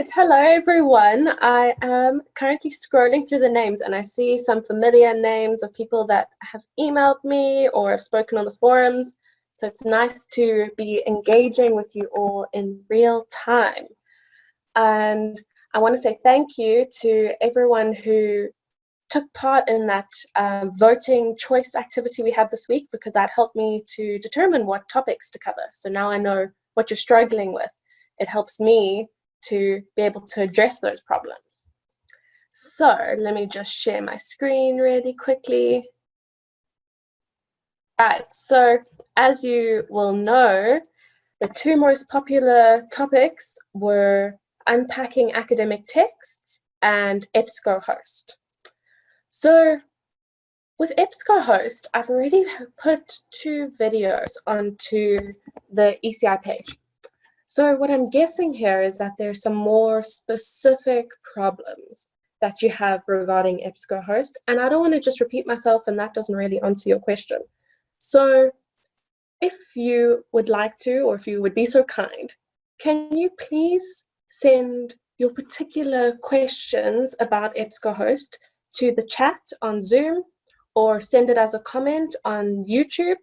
right, hello everyone. I am currently scrolling through the names and I see some familiar names of people that have emailed me or have spoken on the forums. So it's nice to be engaging with you all in real time. And I want to say thank you to everyone who took part in that voting choice activity we had this week, because that helped me to determine what topics to cover. So now I know what you're struggling with. It helps me to be able to address those problems. So let me just share my screen really quickly. Right, so as you will know, the two most popular topics were unpacking academic texts and EBSCOhost. So with EBSCOhost, I've already put 2 videos onto the ECI page. So what I'm guessing here is that there's some more specific problems that you have regarding EBSCOhost, and I don't want to just repeat myself and that doesn't really answer your question. So if you would like to, or if you would be so kind, can you please send your particular questions about EBSCOhost to the chat on Zoom, or send it as a comment on YouTube,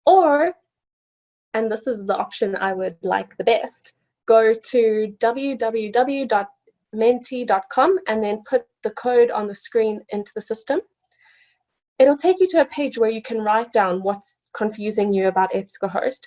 or, and this is the option I would like the best, go to www.menti.com and then put the code on the screen into the system. It'll take you to a page where you can write down what's confusing you about EBSCOhost.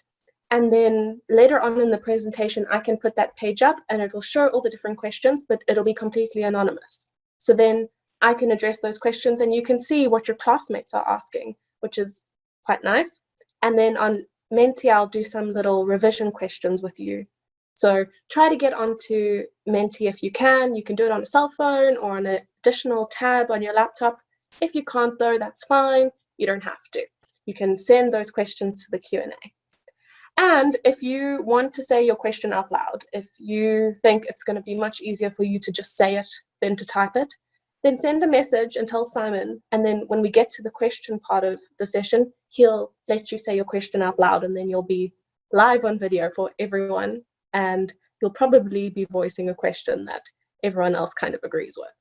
And then later on in the presentation, I can put that page up and it will show all the different questions, but it'll be completely anonymous. So then I can address those questions and you can see what your classmates are asking, which is quite nice. And then on Menti, I'll do some little revision questions with you. So try to get onto Menti if you can. You can do it on a cell phone or on an additional tab on your laptop. If you can't though, that's fine. You don't have to. You can send those questions to the Q&A. And if you want to say your question out loud, if you think it's going to be much easier for you to just say it than to type it, then send a message and tell Simon. And then when we get to the question part of the session, he'll let you say your question out loud, and then you'll be live on video for everyone. And you'll probably be voicing a question that everyone else kind of agrees with.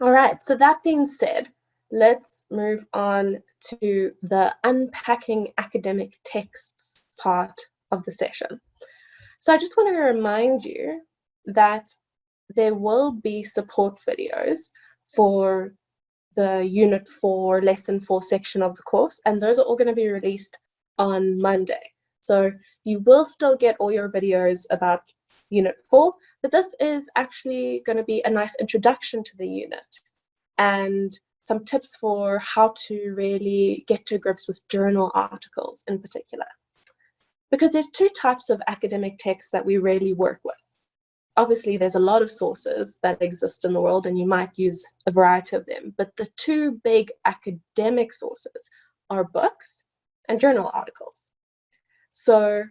All right, so that being said, let's move on to the unpacking academic texts part of the session. So I just want to remind you that there will be support videos for the Unit 4, Lesson 4 section of the course, and those are all going to be released on Monday. So you will still get all your videos about Unit 4, but this is actually going to be a nice introduction to the unit and some tips for how to really get to grips with journal articles in particular. Because there's 2 types of academic texts that we rarely work with. Obviously, there's a lot of sources that exist in the world and you might use a variety of them, but the 2 big academic sources are books and journal articles. So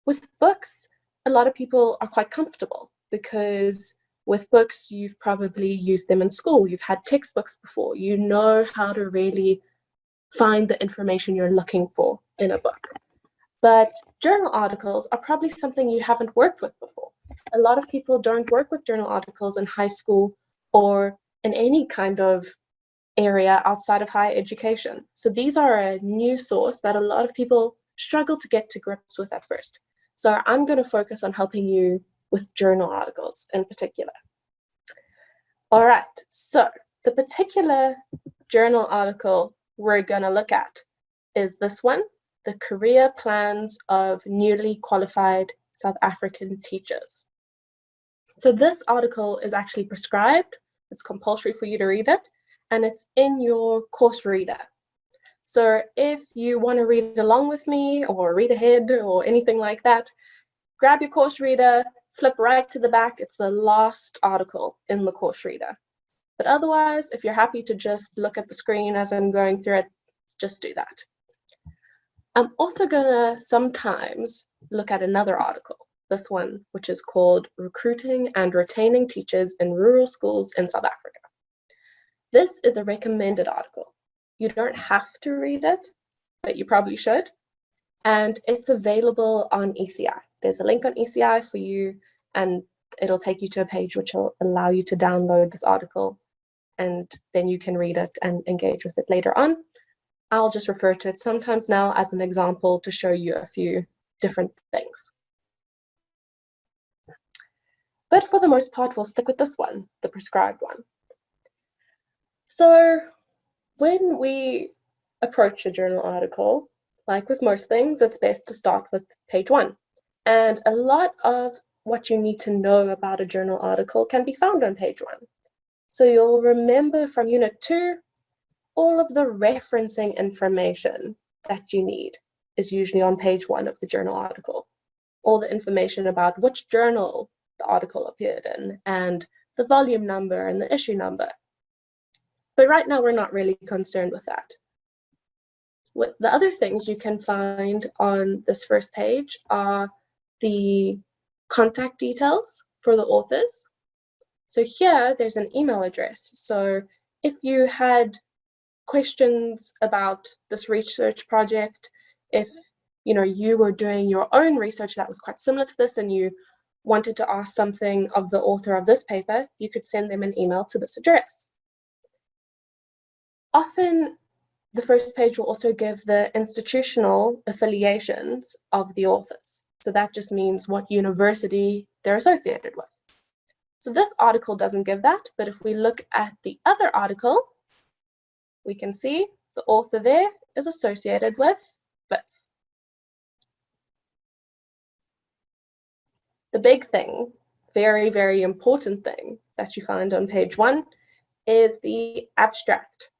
with books, a lot of people are quite comfortable because with books, you've probably used them in school. You've had textbooks before. You know how to really find the information you're looking for in a book. But journal articles are probably something you haven't worked with before. A lot of people don't work with journal articles in high school or in any kind of area outside of higher education. So these are a new source that a lot of people struggle to get to grips with at first. So I'm going to focus on helping you with journal articles in particular. All right, so the particular journal article we're going to look at is this one, The Career Plans of Newly Qualified South African Teachers. So this article is actually prescribed. It's compulsory for you to read it, and it's in your course reader. So if you want to read along with me or read ahead or anything like that, grab your course reader, flip right to the back. It's the last article in the course reader. But otherwise, if you're happy to just look at the screen as I'm going through it, just do that. I'm also going to sometimes look at another article, this one, which is called Recruiting and Retaining Teachers in Rural Schools in South Africa. This is a recommended article. You don't have to read it, but you probably should. And it's available on ECI. There's a link on ECI for you, and it'll take you to a page which will allow you to download this article, and then you can read it and engage with it later on. I'll just refer to it sometimes now as an example to show you a few different things. But for the most part, we'll stick with this one, the prescribed one. So when we approach a journal article, like with most things, it's best to start with page 1. And a lot of what you need to know about a journal article can be found on page 1. So you'll remember from Unit 2, all of the referencing information that you need is usually on page 1 of the journal article. All the information about which journal the article appeared in, and the volume number and the issue number. But right now, we're not really concerned with that. What the other things you can find on this first page are the contact details for the authors. So here, there's an email address. So if you had questions about this research project, if you were doing your own research that was quite similar to this and you wanted to ask something of the author of this paper, you could send them an email to this address. Often, the first page will also give the institutional affiliations of the authors. So that just means what university they're associated with. So this article doesn't give that, but if we look at the other article, we can see the author there is associated with this. The big thing, very, very important thing that you find on page 1 is the abstract.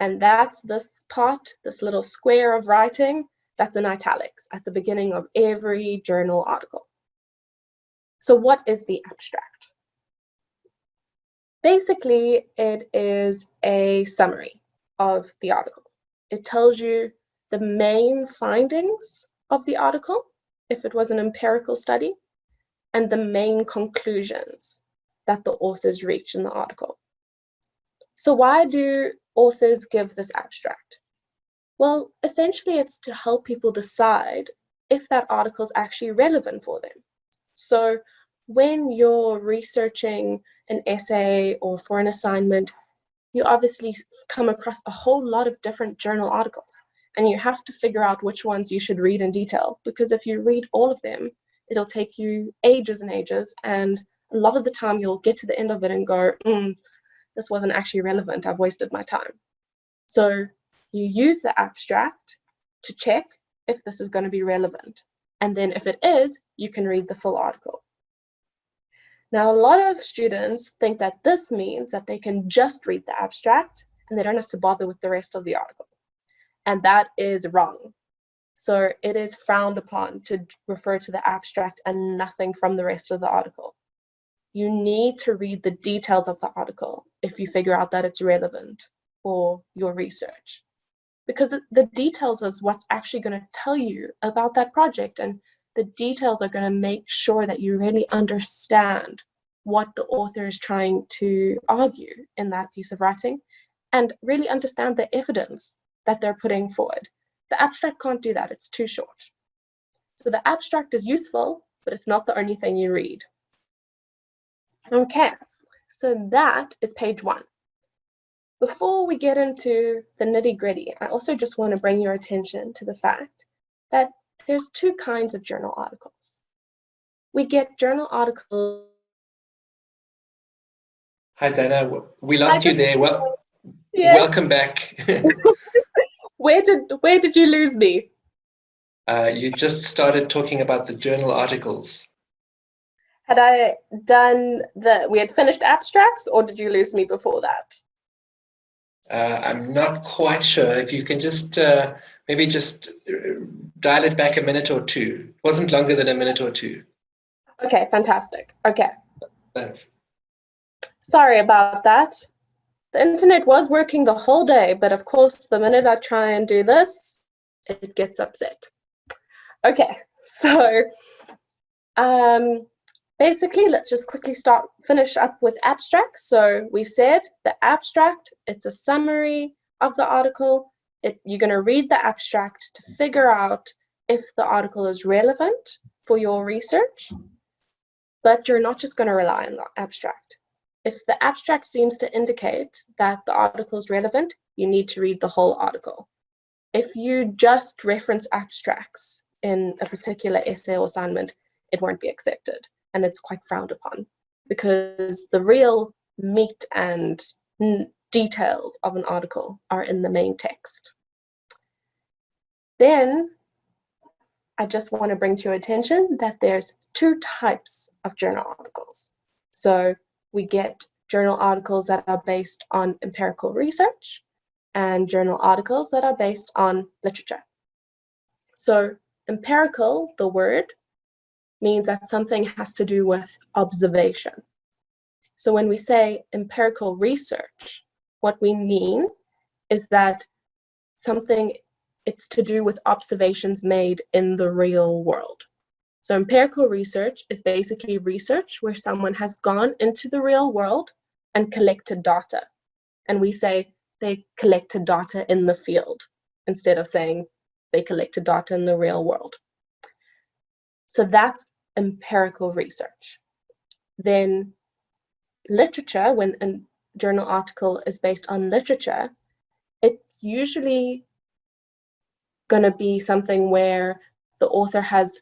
And that's this part, this little square of writing that's in italics at the beginning of every journal article. So what is the abstract? Basically, it is a summary of the article. It tells you the main findings of the article, if it was an empirical study, and the main conclusions that the authors reach in the article. So why do authors give this abstract? Well, essentially it's to help people decide if that article is actually relevant for them. So when you're researching an essay or for an assignment, you obviously come across a whole lot of different journal articles, and you have to figure out which ones you should read in detail, because if you read all of them, it'll take you ages and ages, and a lot of the time you'll get to the end of it and go, this wasn't actually relevant, I've wasted my time. So you use the abstract to check if this is going to be relevant. And then if it is, you can read the full article. Now, a lot of students think that this means that they can just read the abstract and they don't have to bother with the rest of the article. And that is wrong. So it is frowned upon to refer to the abstract and nothing from the rest of the article. You need to read the details of the article if you figure out that it's relevant for your research. Because the details is what's actually going to tell you about that project, and the details are going to make sure that you really understand what the author is trying to argue in that piece of writing and really understand the evidence that they're putting forward. The abstract can't do that, it's too short. So the abstract is useful, but it's not the only thing you read. Okay, so that is page 1. Before we get into the nitty-gritty, I also just want to bring your attention to the fact that there's 2 kinds of journal articles. We get journal articles. Hi, Dana. We lost you there. Well, yes. Welcome back. Where did you lose me? You just started talking about the journal articles. Had I done we had finished abstracts, or did you lose me before that? I'm not quite sure. If you can just maybe just dial it back a minute or 2. It wasn't longer than a minute or 2. Okay, fantastic. Okay. Thanks. Sorry about that. The internet was working the whole day, but of course, the minute I try and do this, it gets upset. Okay, so basically, let's just quickly finish up with abstracts. So we've said the abstract, it's a summary of the article. You're going to read the abstract to figure out if the article is relevant for your research. But you're not just going to rely on the abstract. If the abstract seems to indicate that the article is relevant, you need to read the whole article. If you just reference abstracts in a particular essay or assignment, it won't be accepted, and it's quite frowned upon, because the real meat and details of an article are in the main text. Then I just want to bring to your attention that there's two types of journal articles. So we get journal articles that are based on empirical research and journal articles that are based on literature. So empirical, the word, means that something has to do with observation. So when we say empirical research, what we mean is that it's to do with observations made in the real world. So empirical research is basically research where someone has gone into the real world and collected data. And we say they collected data in the field instead of saying they collected data in the real world. So that's empirical research. Then literature, when a journal article is based on literature, it's usually going to be something where the author has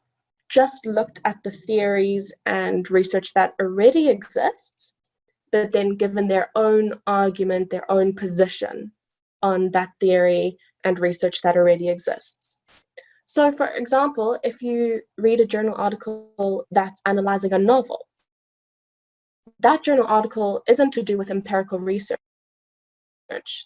just looked at the theories and research that already exists, but then given their own argument, their own position on that theory and research that already exists. So for example, if you read a journal article that's analyzing a novel, that journal article isn't to do with empirical research.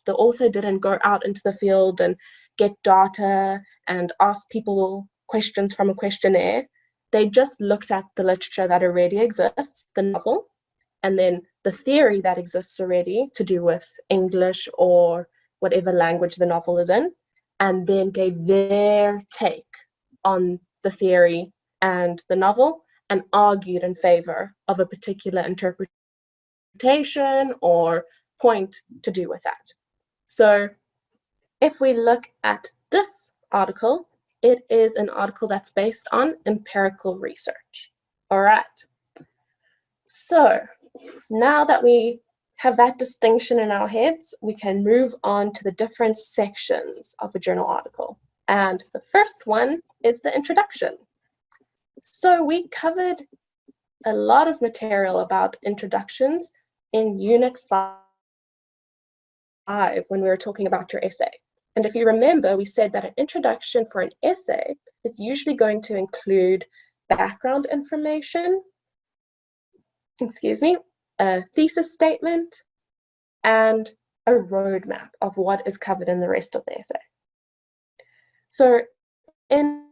The author didn't go out into the field and get data and ask people questions from a questionnaire. They just looked at the literature that already exists, the novel, and then the theory that exists already to do with English or whatever language the novel is in, and then gave their take on the theory and the novel and argued in favor of a particular interpretation or point to do with that. So if we look at this article, it is an article that's based on empirical research. All right. So now that we have that distinction in our heads, we can move on to the different sections of a journal article. And the first one is the introduction. So we covered a lot of material about introductions in Unit 5 when we were talking about your essay. And if you remember, we said that an introduction for an essay is usually going to include background information, a thesis statement, and a roadmap of what is covered in the rest of the essay. So in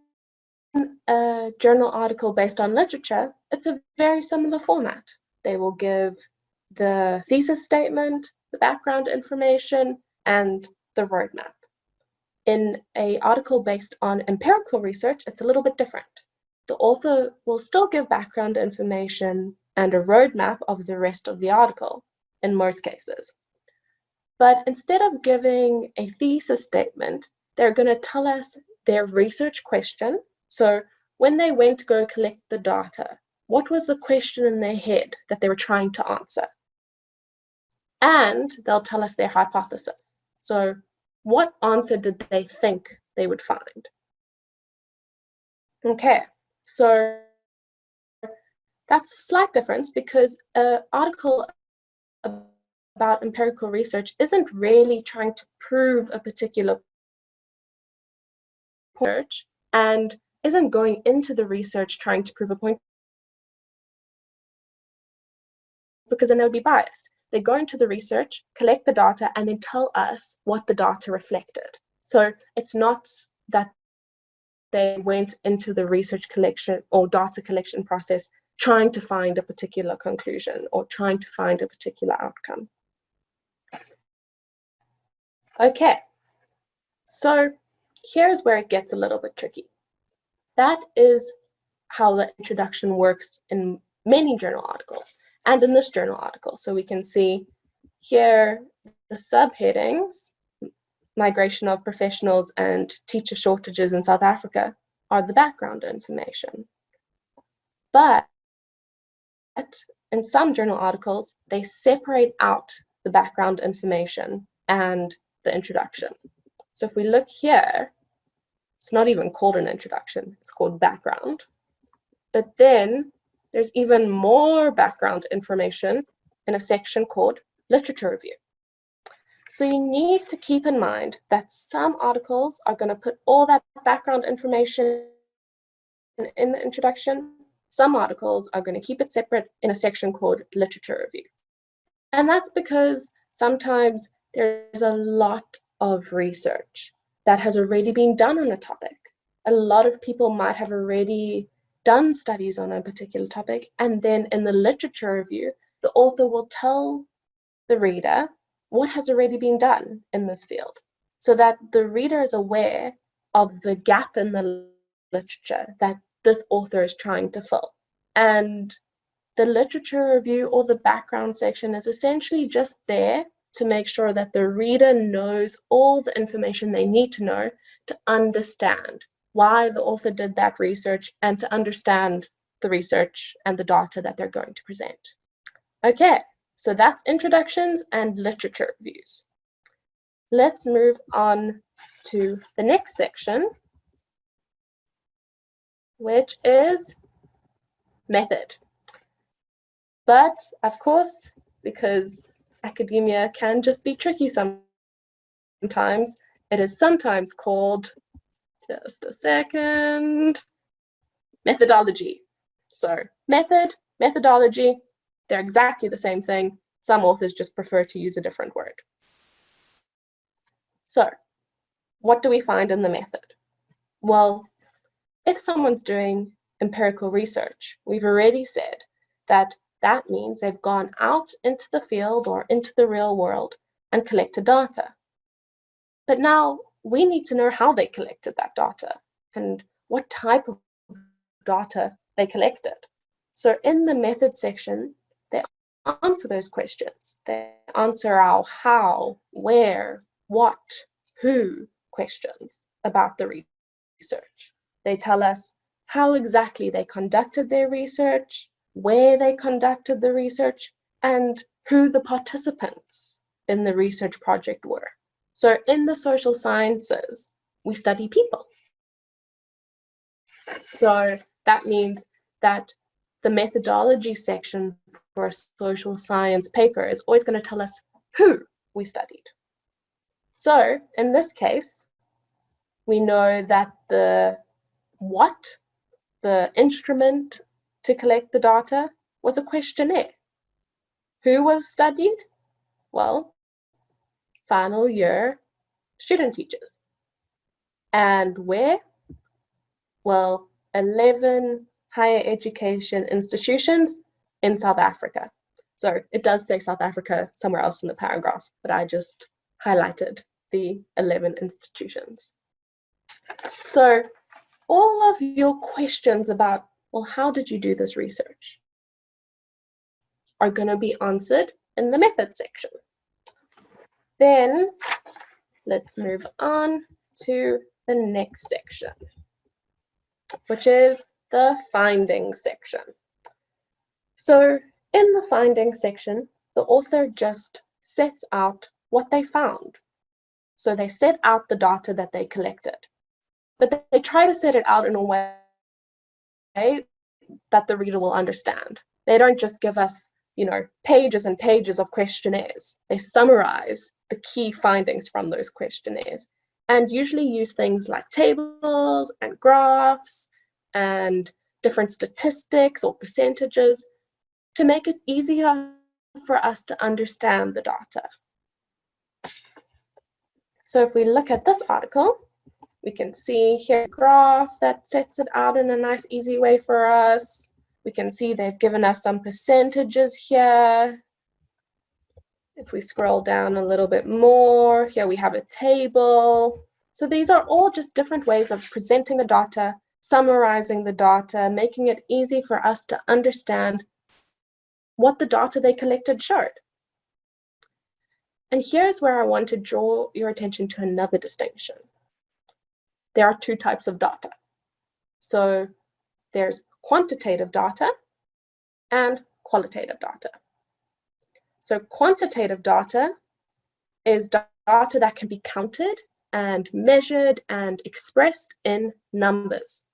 a journal article based on literature, it's a very similar format. They will give the thesis statement, the background information, and the roadmap. In an article based on empirical research, it's a little bit different. The author will still give background information and a roadmap of the rest of the article in most cases. But instead of giving a thesis statement, they're going to tell us their research question. So when they went to go collect the data, what was the question in their head that they were trying to answer? And they'll tell us their hypothesis. So what answer did they think they would find? Okay, so that's a slight difference because an article about empirical research isn't really trying to prove a particular point and isn't going into the research trying to prove a point, because then they would be biased. They go into the research, collect the data, and then tell us what the data reflected. So it's not that they went into the research collection or data collection process trying to find a particular conclusion or trying to find a particular outcome. Okay, so here's where it gets a little bit tricky. That is how the introduction works in many journal articles and in this journal article. So we can see here the subheadings, migration of professionals and teacher shortages in South Africa, are the background information. But in some journal articles, they separate out the background information and the introduction. So if we look here, it's not even called an introduction, it's called background. But then there's even more background information in a section called literature review. So you need to keep in mind that some articles are going to put all that background information in the introduction. Some articles are going to keep it separate in a section called literature review. And that's because sometimes there's a lot of research that has already been done on a topic. A lot of people might have already done studies on a particular topic, and then in the literature review, the author will tell the reader what has already been done in this field, so that the reader is aware of the gap in the literature that this author is trying to fill. And the literature review or the background section is essentially just there to make sure that the reader knows all the information they need to know to understand why the author did that research and to understand the research and the data that they're going to present. Okay, so that's introductions and literature reviews. Let's move on to the next section, which is method. But of course, because academia can just be tricky sometimes, it is sometimes called, just a second, methodology. So method, methodology, they're exactly the same thing. Some authors just prefer to use a different word. So what do we find in the method? Well, if someone's doing empirical research, we've already said that that means they've gone out into the field or into the real world and collected data. But now we need to know how they collected that data and what type of data they collected. So in the method section, they answer those questions. They answer our how, where, what, who questions about the research. They tell us how exactly they conducted their research, where they conducted the research, and who the participants in the research project were. So in the social sciences, we study people. So that means that the methodology section for a social science paper is always going to tell us who we studied. So in this case, we know that the instrument to collect the data was a questionnaire. Who was studied? Well, final year student teachers. And where? Well, 11 higher education institutions in South Africa. So it does say South Africa somewhere else in the paragraph, but I just highlighted the 11 institutions. So all of your questions about, well, how did you do this research, are going to be answered in the method section. Then let's move on to the next section, which is the findings section. So in the findings section, the author just sets out what they found. So they set out the data that they collected, but they try to set it out in a way that the reader will understand. They don't just give us, pages and pages of questionnaires. They summarize the key findings from those questionnaires and usually use things like tables and graphs and different statistics or percentages to make it easier for us to understand the data. So if we look at this article, we can see here a graph that sets it out in a nice, easy way for us. We can see they've given us some percentages here. If we scroll down a little bit more, here we have a table. So these are all just different ways of presenting the data, summarizing the data, making it easy for us to understand what the data they collected showed. And here's where I want to draw your attention to another distinction. There are two types of data. So there's quantitative data and qualitative data. So quantitative data is data that can be counted and measured and expressed in numbers.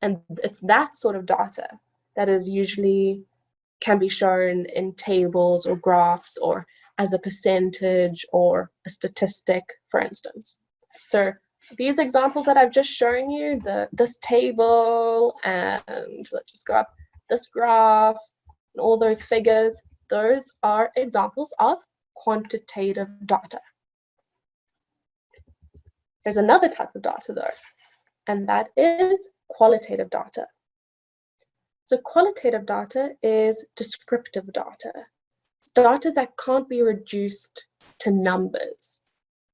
And it's that sort of data that is usually can be shown in tables or graphs or as a percentage or a statistic, for instance. So these examples that I've just shown you, this table, and let's just go up, this graph, and all those figures, those are examples of quantitative data. There's another type of data though, and that is qualitative data. So qualitative data is descriptive data. It's data that can't be reduced to numbers.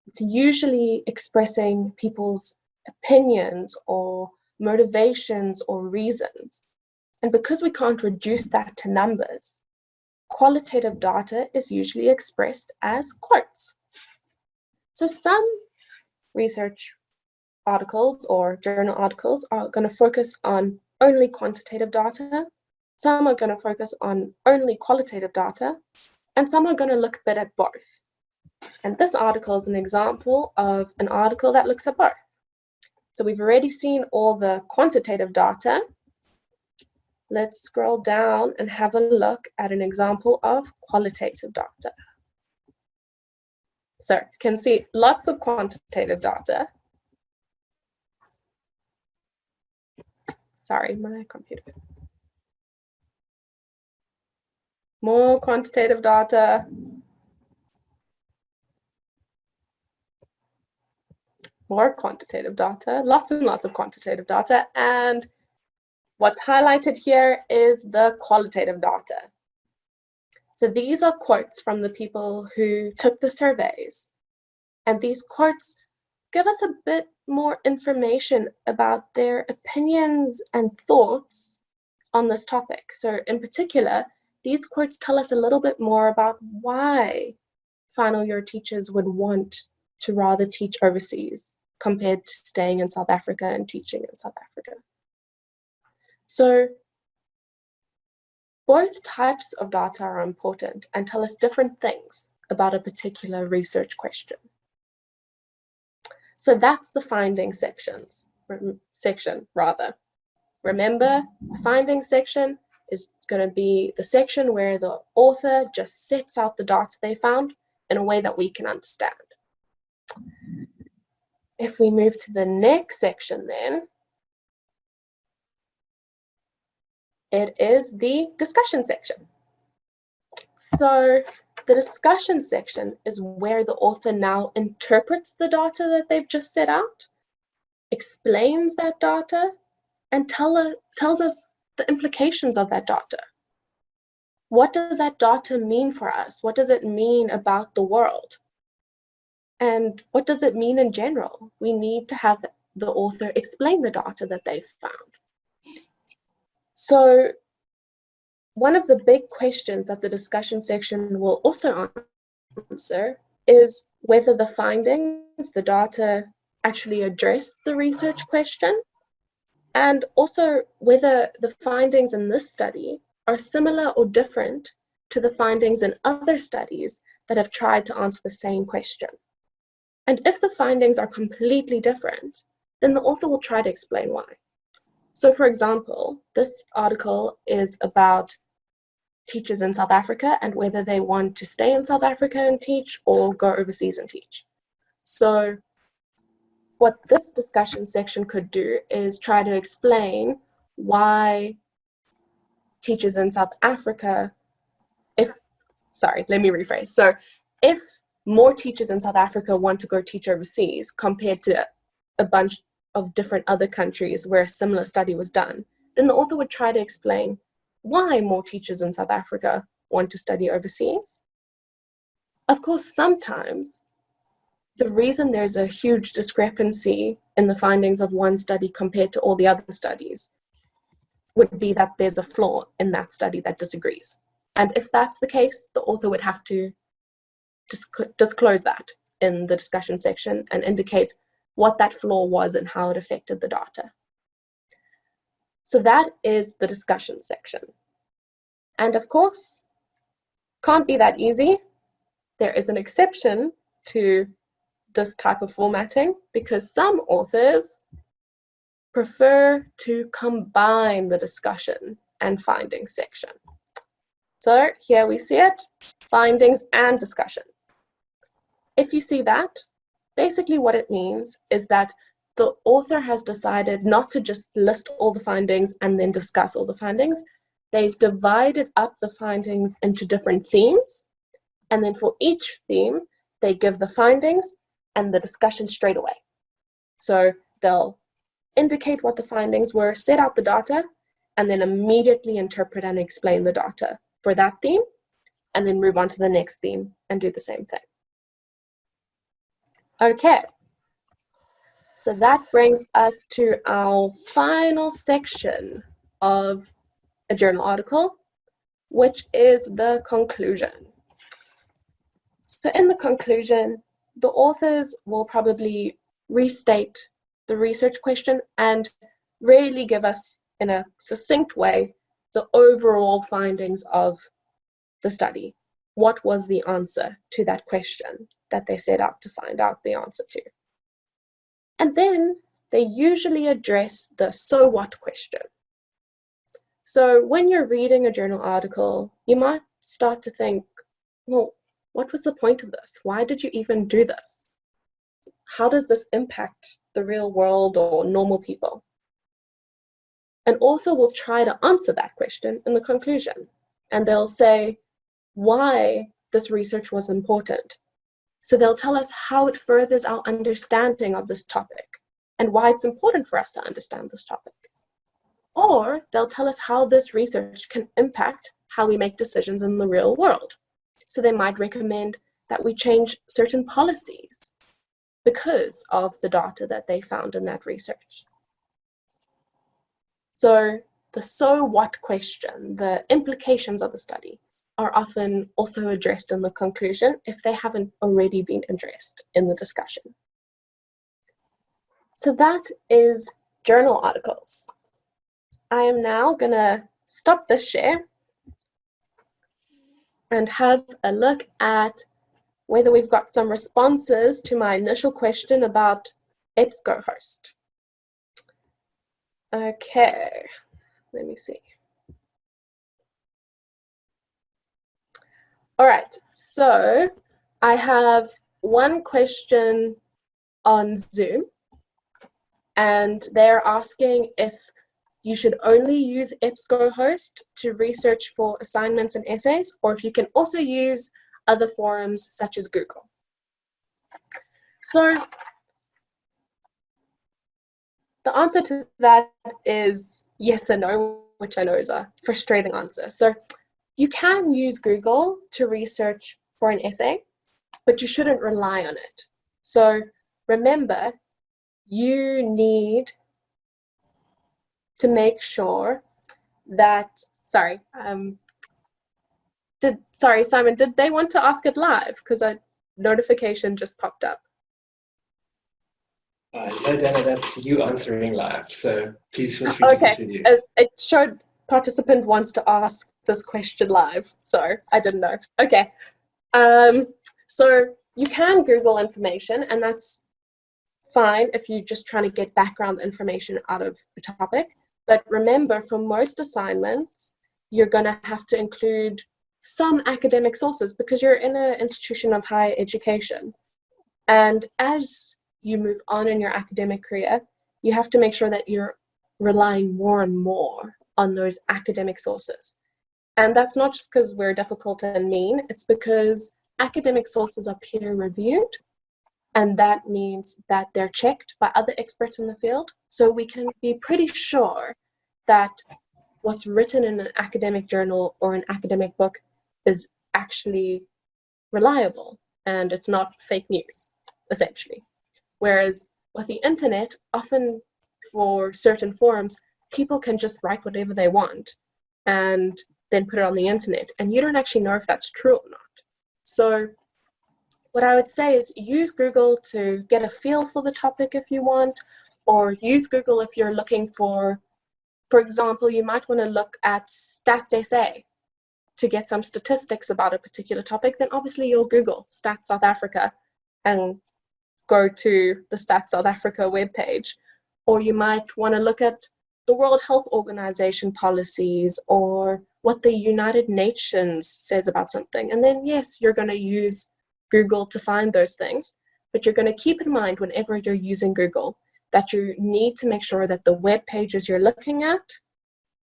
It's usually expressing people's opinions or motivations or reasons. And because we can't reduce that to numbers, qualitative data is usually expressed as quotes. So some research articles or journal articles are going to focus on only quantitative data, some are going to focus on only qualitative data, and some are going to look a bit at both. And this article is an example of an article that looks at both. So we've already seen all the quantitative data. Let's scroll down and have a look at an example of qualitative data. So you can see lots of quantitative data. Sorry, my computer. More quantitative data. More quantitative data, lots and lots of quantitative data. And what's highlighted here is the qualitative data. So these are quotes from the people who took the surveys. And these quotes give us a bit more information about their opinions and thoughts on this topic. So in particular, these quotes tell us a little bit more about why final year teachers would want to rather teach overseas compared to staying in South Africa and teaching in South Africa. So both types of data are important and tell us different things about a particular research question. So that's the findings section. Remember, the findings section is going to be the section where the author just sets out the data they found in a way that we can understand. If we move to the next section then, it is the discussion section. So the discussion section is where the author now interprets the data that they've just set out, explains that data, and tells us the implications of that data. What does that data mean for us? What does it mean about the world? And what does it mean in general? We need to have the author explain the data that they've found. So one of the big questions that the discussion section will also answer is whether the findings, the data, actually address the research question, and also whether the findings in this study are similar or different to the findings in other studies that have tried to answer the same question. And if the findings are completely different, then the author will try to explain why. So for example, this article is about teachers in South Africa and whether they want to stay in South Africa and teach or go overseas and teach. So what this discussion section could do is try to explain why teachers in South Africa, So if more teachers in South Africa want to go teach overseas compared to a bunch of different other countries where a similar study was done, then the author would try to explain why more teachers in South Africa want to study overseas. Of course, sometimes the reason there's a huge discrepancy in the findings of one study compared to all the other studies would be that there's a flaw in that study that disagrees. And if that's the case, the author would have to disclose that in the discussion section and indicate what that flaw was and how it affected the data. So that is the discussion section. And of course, can't be that easy. There is an exception to this type of formatting because some authors prefer to combine the discussion and findings section. So here we see it, findings and discussion. If you see that, basically what it means is that the author has decided not to just list all the findings and then discuss all the findings. They've divided up the findings into different themes, and then for each theme, they give the findings and the discussion straight away. So they'll indicate what the findings were, set out the data, and then immediately interpret and explain the data for that theme, and then move on to the next theme and do the same thing. Okay, so that brings us to our final section of a journal article, which is the conclusion. So in the conclusion, the authors will probably restate the research question and really give us, in a succinct way, the overall findings of the study. What was the answer to that question that they set out to find out the answer to? And then they usually address the so what question. So when you're reading a journal article, you might start to think, well, what was the point of this? Why did you even do this? How does this impact the real world or normal people? An author will try to answer that question in the conclusion, and they'll say why this research was important. So they'll tell us how it furthers our understanding of this topic and why it's important for us to understand this topic. Or they'll tell us how this research can impact how we make decisions in the real world. So they might recommend that we change certain policies because of the data that they found in that research. So the so what question, the implications of the study, are often also addressed in the conclusion if they haven't already been addressed in the discussion. So that is journal articles. I am now going to stop this share and have a look at whether we've got some responses to my initial question about EBSCOhost. Okay, let me see. All right, so I have one question on Zoom, and they're asking if you should only use EBSCOhost to research for assignments and essays, or if you can also use other forums such as Google. So the answer to that is yes and no, which I know is a frustrating answer. So you can use Google to research for an essay, but you shouldn't rely on it. So remember, you need to make sure that, sorry, Simon, did they want to ask it live? Because a notification just popped up. No, Dana, that's you answering live, so please feel free to continue. It showed participant wants to ask this question live, so I didn't know. Okay, so you can Google information, and that's fine if you're just trying to get background information out of the topic. But remember, for most assignments, you're going to have to include some academic sources because you're in an institution of higher education. And as you move on in your academic career, you have to make sure that you're relying more and more on those academic sources. And that's not just because we're difficult and mean, it's because academic sources are peer reviewed, and that means that they're checked by other experts in the field. So we can be pretty sure that what's written in an academic journal or an academic book is actually reliable and it's not fake news, essentially. Whereas with the internet, often for certain forums, people can just write whatever they want and then put it on the internet, and you don't actually know if that's true or not. So what I would say is use Google to get a feel for the topic if you want, or use Google if you're looking for example, you might want to look at Stats SA to get some statistics about a particular topic, then obviously you'll Google Stats South Africa and go to the Stats South Africa webpage. Or you might want to look at the World Health Organization policies or what the United Nations says about something. And then, yes, you're going to use Google to find those things, but you're going to keep in mind whenever you're using Google that you need to make sure that the web pages you're looking at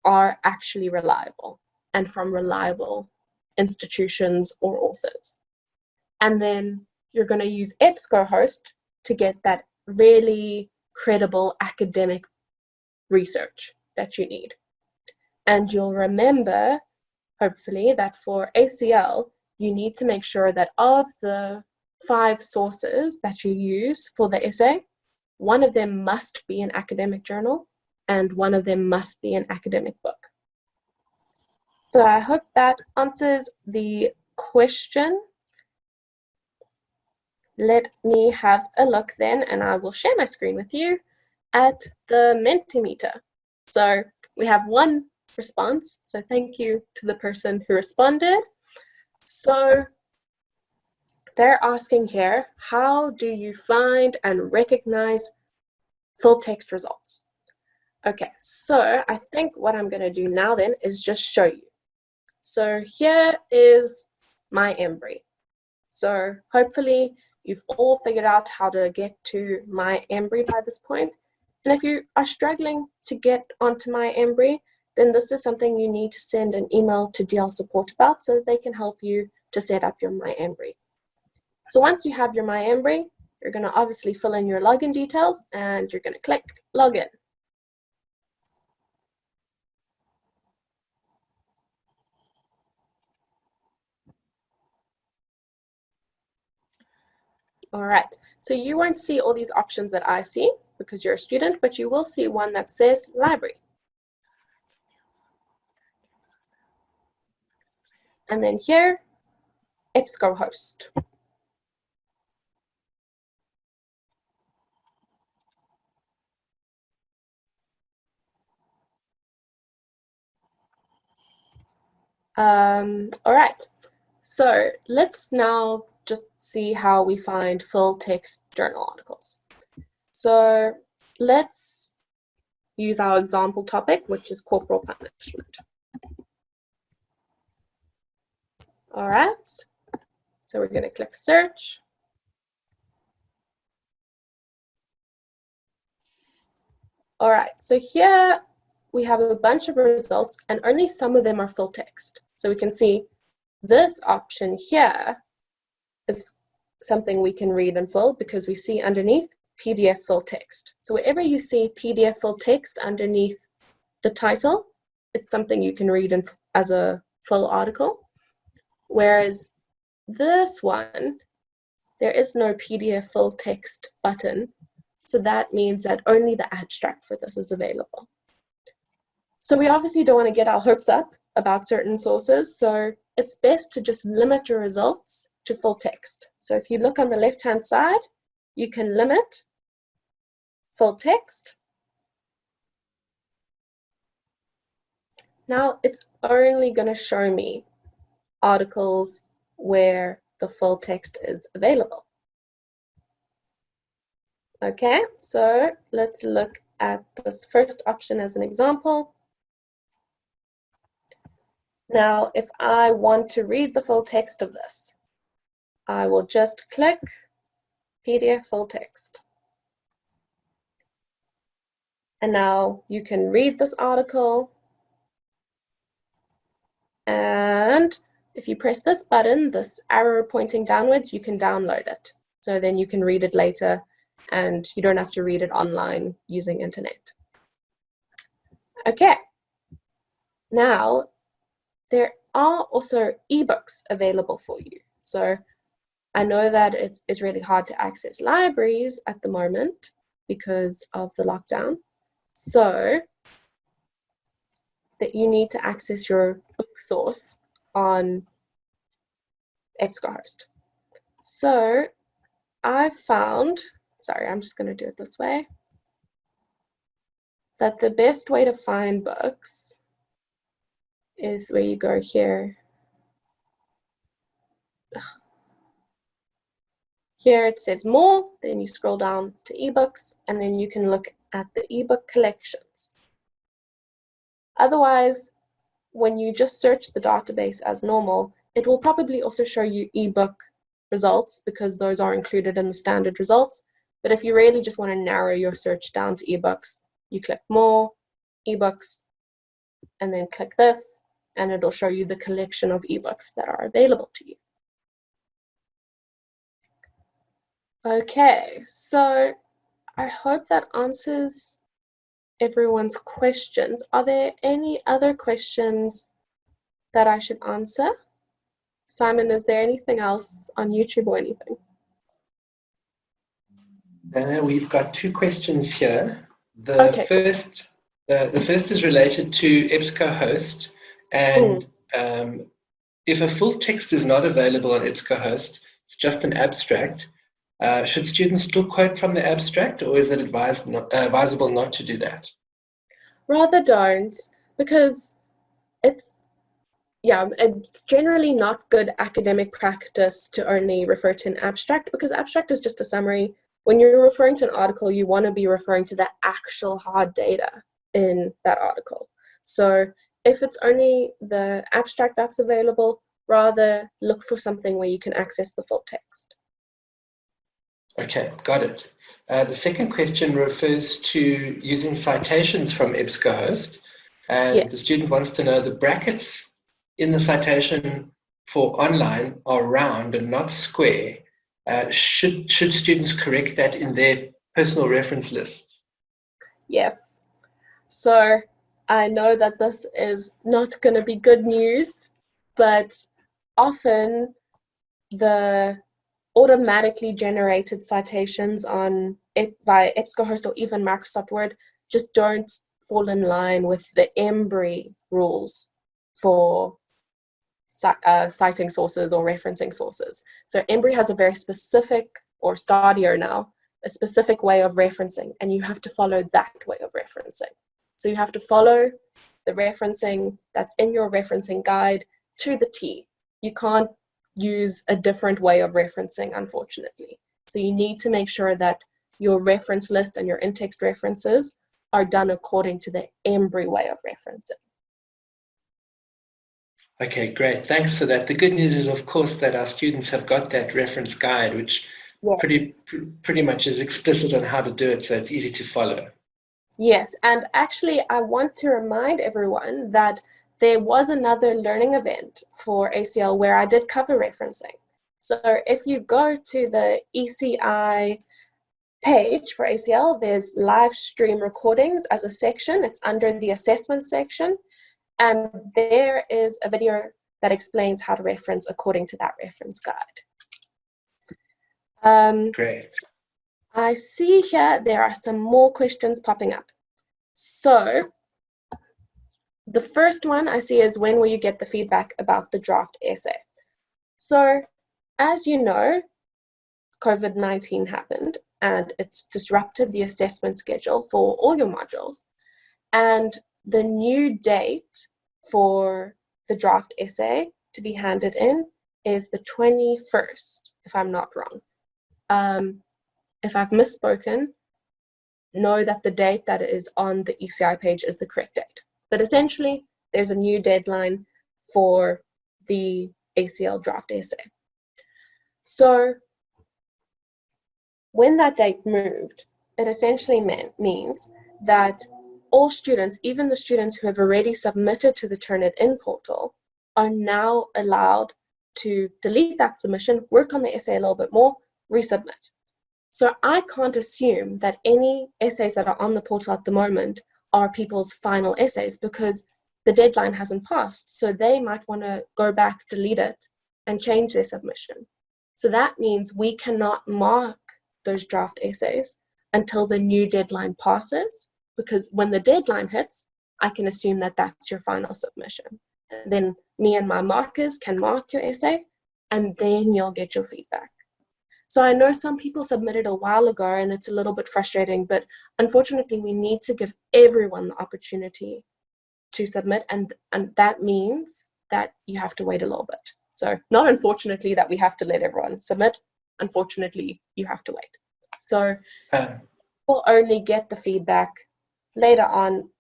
are actually reliable and from reliable institutions or authors. And then you're going to use EBSCOhost to get that really credible academic research that you need. And you'll remember, hopefully, that for ACL, you need to make sure that of the 5 sources that you use for the essay, one of them must be an academic journal and one of them must be an academic book. So I hope that answers the question. Let me have a look then, and I will share my screen with you at the Mentimeter. So we have one response, so thank you to the person who responded. So they're asking here, how do you find and recognize full text results? Okay, so I think what I'm going to do now then is just show you. So here is my Embry. So hopefully you've all figured out how to get to my Embry by this point. And if you are struggling to get onto my Embry, then this is something you need to send an email to DL support about so that they can help you to set up your My Embry. So once you have your My Embry, you're going to obviously fill in your login details and you're going to click Login. All right, so you won't see all these options that I see because you're a student, but you will see one that says Library. And then here, EBSCOhost. All right, so let's now just see how we find full text journal articles. So let's use our example topic, which is corporal punishment. All right, so we're going to click search. All right, so here we have a bunch of results and only some of them are full text. So we can see this option here is something we can read in full because we see underneath PDF full text. So wherever you see PDF full text underneath the title, it's something you can read in as a full article. Whereas this one, there is no PDF full text button. So that means that only the abstract for this is available. So we obviously don't want to get our hopes up about certain sources. So it's best to just limit your results to full text. So if you look on the left-hand side, you can limit full text. Now it's only going to show me articles where the full text is available. Okay, so let's look at this first option as an example. Now, if I want to read the full text of this, I will just click PDF full text. And now you can read this article. And if you press this button, this arrow pointing downwards, you can download it. So then you can read it later and you don't have to read it online using internet. Okay. Now, there are also ebooks available for you. So I know that it is really hard to access libraries at the moment because of the lockdown. So that you need to access your book source on EBSCOhost. So I found, sorry, I'm just going to do it this way, that the best way to find books is where you go here Here it says more, then you scroll down to ebooks, and then you can look at the ebook collections. Otherwise, when you just search the database as normal, it will probably also show you ebook results because those are included in the standard results. But if you really just want to narrow your search down to ebooks, you click more, ebooks, and then click this, and it'll show you the collection of ebooks that are available to you. Okay, so I hope that answers everyone's questions. Are there any other questions that I should answer? Simon, is there anything else on YouTube or anything? We've got two questions here. Okay, cool. The first is related to EBSCOhost, and if a full text is not available on EBSCOhost, it's just an abstract. Should students still quote from the abstract, or is it advisable not to do that? Rather don't, because it's generally not good academic practice to only refer to an abstract, because abstract is just a summary. When you're referring to an article, you want to be referring to the actual hard data in that article. So if it's only the abstract that's available, rather look for something where you can access the full text. Okay, got it. The second question refers to using citations from EBSCOhost, and Yes. the student wants to know the brackets in the citation for online are round and not square. Should students correct that in their personal reference lists? Yes. So I know that this is not going to be good news, but often the automatically generated citations via EBSCOhost or even Microsoft Word just don't fall in line with the Embry rules for citing sources or referencing sources. So Embry has a very specific, or Stadio now, a specific way of referencing, and you have to follow that way of referencing. So you have to follow the referencing that's in your referencing guide to the T. You can't use a different way of referencing, unfortunately. So you need to make sure that your reference list and your in-text references are done according to the Embry way of referencing. Okay, great. Thanks for that. The good news is, of course, that our students have got that reference guide, which pretty much is explicit on how to do it, so it's easy to follow. Yes, and actually I want to remind everyone that there was another learning event for ACL where I did cover referencing. So if you go to the ECI page for ACL, there's live stream recordings as a section. It's under the assessment section. And there is a video that explains how to reference according to that reference guide. Great. I see here there are some more questions popping up. So the first one I see is, when will you get the feedback about the draft essay? So as you know, COVID-19 happened and it's disrupted the assessment schedule for all your modules. And the new date for the draft essay to be handed in is the 21st, if I'm not wrong. If I've misspoken, know that the date that is on the ECI page is the correct date. But essentially, there's a new deadline for the ACL draft essay. So when that date moved, it essentially means that all students, even the students who have already submitted to the Turnitin portal, are now allowed to delete that submission, work on the essay a little bit more, resubmit. So I can't assume that any essays that are on the portal at the moment are people's final essays, because the deadline hasn't passed. So they might want to go back, delete it, and change their submission. So that means we cannot mark those draft essays until the new deadline passes, because when the deadline hits, I can assume that that's your final submission. And then me and my markers can mark your essay, and then you'll get your feedback. So I know some people submitted a while ago and it's a little bit frustrating, but unfortunately we need to give everyone the opportunity to submit, and that means that you have to wait a little bit. So not unfortunately that we have to let everyone submit. unfortunately, you have to wait. So Um, we'll only get the feedback later on,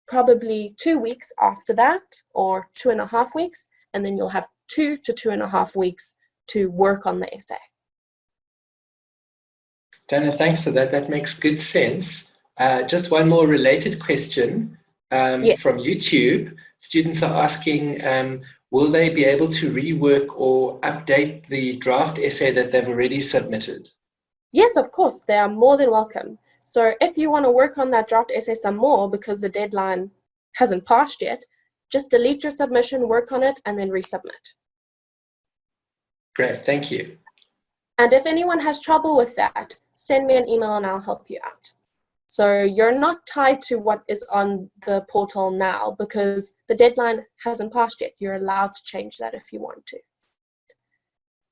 probably 2 weeks after that, or 2.5 weeks, and then you'll have 2 to 2.5 weeks to work on the essay. Dana, thanks for that. That makes good sense. Just one more related question from YouTube. Students are asking, will they be able to rework or update the draft essay that they've already submitted? Yes, of course, they are more than welcome. So if you want to work on that draft essay some more because the deadline hasn't passed yet, just delete your submission, work on it, and then resubmit. Great, thank you. And if anyone has trouble with that, send me an email and I'll help you out. So you're not tied to what is on the portal now because the deadline hasn't passed yet. You're allowed to change that if you want to.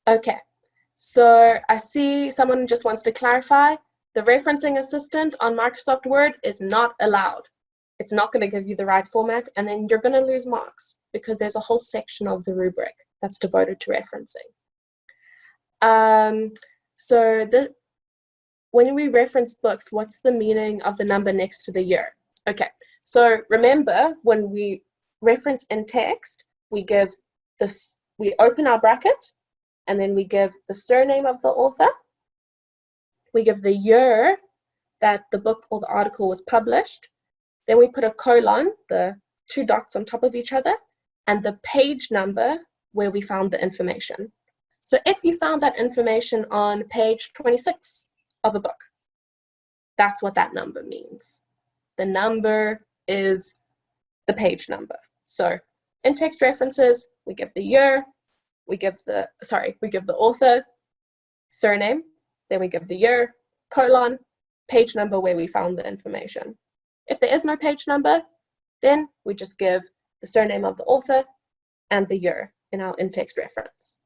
Okay, so I see someone just wants to clarify. The referencing assistant on Microsoft Word is not allowed. It's not going to give you the right format, and then you're going to lose marks because there's a whole section of the rubric that's devoted to referencing. When we reference books, what's the meaning of the number next to the year? Okay, so remember when we reference in text, we open our bracket, and then we give the surname of the author. We give the year that the book or the article was published. Then we put a colon, the 2 dots on top of each other, and the page number where we found the information. So if you found that information on page 26 of a book, that's what that number means. The number is the page number. So in text references, we give the year, we give the author, surname, then we give the year, colon, page number where we found the information. If there is no page number, then we just give the surname of the author and the year in our in-text reference.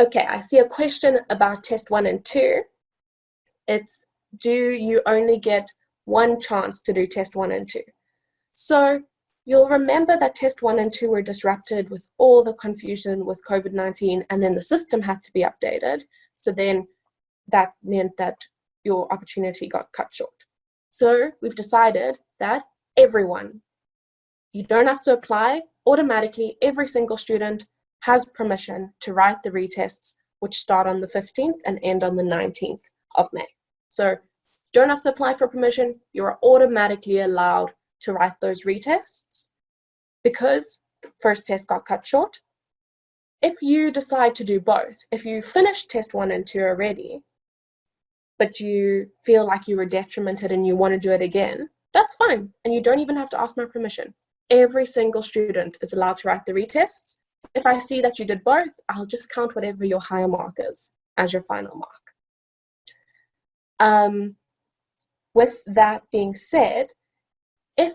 Okay, I see a question about test 1 and 2. It's, do you only get one chance to do test 1 and 2? So you'll remember that test 1 and 2 were disrupted with all the confusion with COVID-19, and then the system had to be updated. So then that meant that your opportunity got cut short. So we've decided that everyone, you don't have to apply, automatically every single student has permission to write the retests, which start on the 15th and end on the 19th of May. So don't have to apply for permission, you're automatically allowed to write those retests because the first test got cut short. If you decide to do both, if you finish test 1 and 2 already, but you feel like you were detrimented and you want to do it again, that's fine. And you don't even have to ask my permission. Every single student is allowed to write the retests. If I see that you did both, I'll just count whatever your higher mark is as your final mark. With that being said, if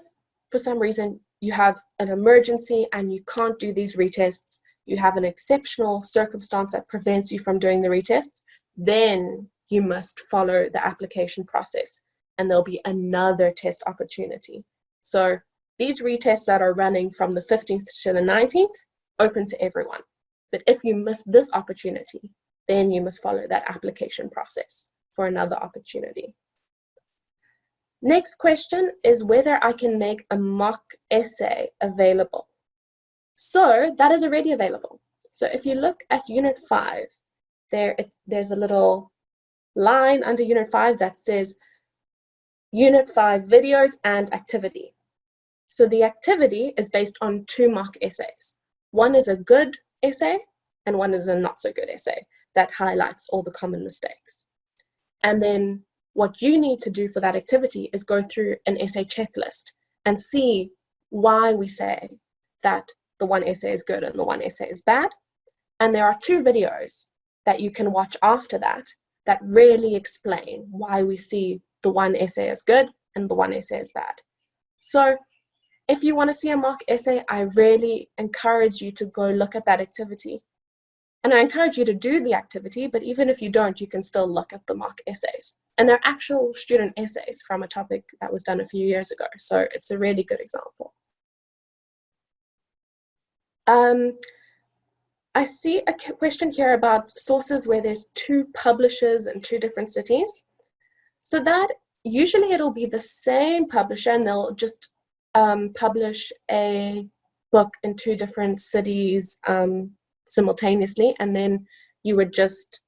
for some reason you have an emergency and you can't do these retests, you have an exceptional circumstance that prevents you from doing the retests, then you must follow the application process and there'll be another test opportunity. So these retests that are running from the 15th to the 19th, open to everyone. But if you miss this opportunity, then you must follow that application process for another opportunity. Next question is whether I can make a mock essay available. So that is already available. So if you look at Unit 5, there's a little line under Unit 5 that says Unit 5 videos and activity. So the activity is based on 2 mock essays. One is a good essay and one is a not so good essay that highlights all the common mistakes. And then what you need to do for that activity is go through an essay checklist and see why we say that the one essay is good and the one essay is bad. And there are 2 videos that you can watch after that that really explain why we see the one essay as good and the one essay as bad. So if you want to see a mock essay, I really encourage you to go look at that activity. And I encourage you to do the activity, but even if you don't, you can still look at the mock essays. And they're actual student essays from a topic that was done a few years ago. So it's a really good example. I see a question here about sources where there's 2 publishers in 2 different cities. So that usually it'll be the same publisher and they'll just publish a book in 2 different cities simultaneously, and then you would just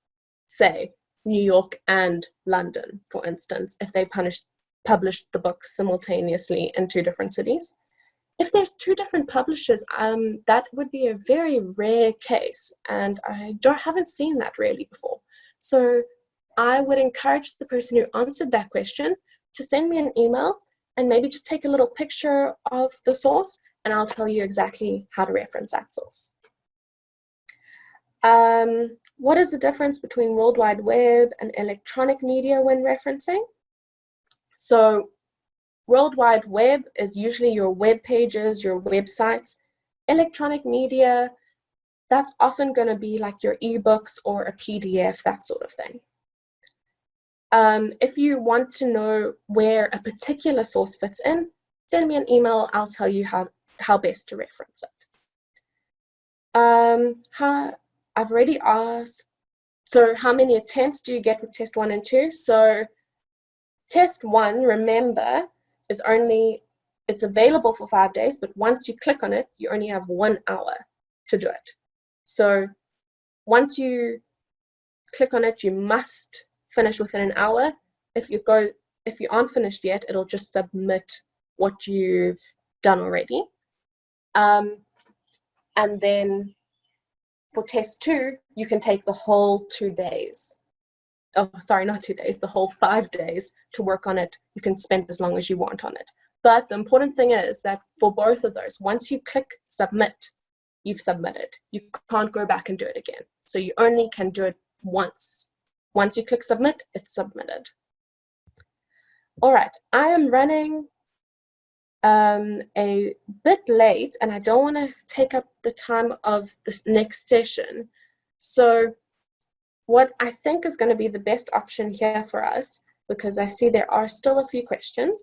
say New York and London, for instance, if they published the book simultaneously in 2 different cities. If there's 2 different publishers, that would be a very rare case, and I haven't seen that really before. So I would encourage the person who answered that question to send me an email and maybe just take a little picture of the source, and I'll tell you exactly how to reference that source. What is the difference between World Wide Web and electronic media when referencing? So World Wide Web is usually your web pages, your websites. Electronic media, that's often going to be like your ebooks or a PDF, that sort of thing. If you want to know where a particular source fits in, send me an email. I'll tell you how best to reference it. I've already asked, so how many attempts do you get with test 1 and 2? So test 1, remember, is it's available for 5 days, but once you click on it, you only have 1 hour to do it. So once you click on it, you must finish within an hour. If you aren't finished yet, it'll just submit what you've done already. And then for test 2, you can take the whole 2 days. Oh, sorry, not 2 days, the whole 5 days to work on it. You can spend as long as you want on it. But the important thing is that for both of those, once you click submit, you've submitted. You can't go back and do it again. So you only can do it once. Once you click submit, it's submitted. All right, I am running a bit late and I don't want to take up the time of this next session. So what I think is going to be the best option here for us, because I see there are still a few questions,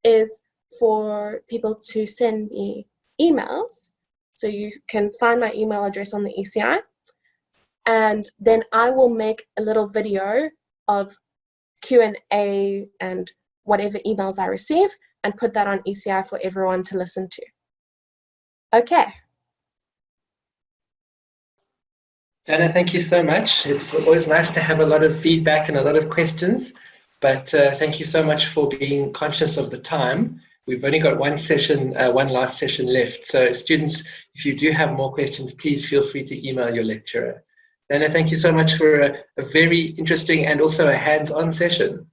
is for people to send me emails. So you can find my email address on the ECI, and then I will make a little video of Q&A and whatever emails I receive and put that on ECI for everyone to listen to. Okay. Dana, thank you so much. It's always nice to have a lot of feedback and a lot of questions, but thank you so much for being conscious of the time. We've only got one last session left. So students, if you do have more questions, please feel free to email your lecturer. Dana, thank you so much for a very interesting and also a hands-on session.